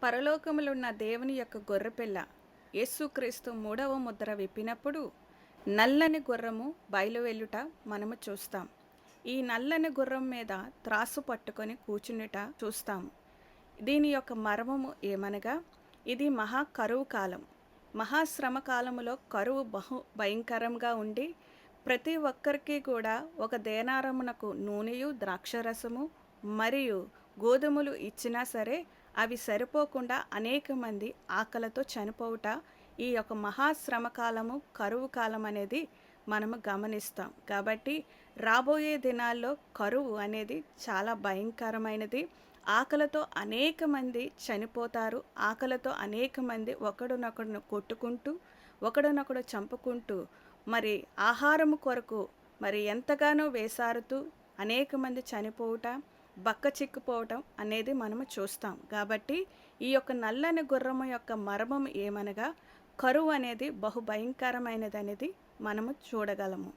పరలోకములున్న దేవుని యొక్క గొర్రెపిల్ల యేసుక్రీస్తు మూడవ ముద్ర విప్పినప్పుడు నల్లని గుర్రము బయలువెళ్ళుట మనము చూస్తాం. ఈ నల్లని గుర్రం మీద త్రాసు పట్టుకొని కూర్చునుట చూస్తాం. దీని యొక్క మర్మము ఏమనగా, ఇది మహా కరువు కాలం. మహాశ్రమ కాలములో కరువు బహు భయంకరంగా ఉండి ప్రతి ఒక్కరికి కూడా ఒక దేనారమునకు నూనెయు ద్రాక్షరసము మరియు గోధుమలు ఇచ్చినా సరే అవి సరిపోకుండా అనేక మంది ఆకలితో చనిపోవుట ఈ యొక్క మహాశ్రమ కాలము, కరువు కాలం అనేది మనము గమనిస్తాం. కాబట్టి రాబోయే దినాల్లో కరువు అనేది చాలా భయంకరమైనది. ఆకలితో అనేక మంది చనిపోతారు. ఆకలితో అనేక మంది ఒకడినొకడును కొట్టుకుంటూ, ఒకడినొకడు చంపుకుంటూ, మరి ఆహారము కొరకు మరి ఎంతగానో వేసారుతూ అనేక మంది చనిపోవుట, బక్క చిక్కిపోవటం అనేది మనము చూస్తాం. కాబట్టి ఈ యొక్క నల్లని గుర్రము యొక్క మర్మం ఏమనగా, కరువు అనేది బహు భయంకరమైనది అనేది మనము చూడగలము.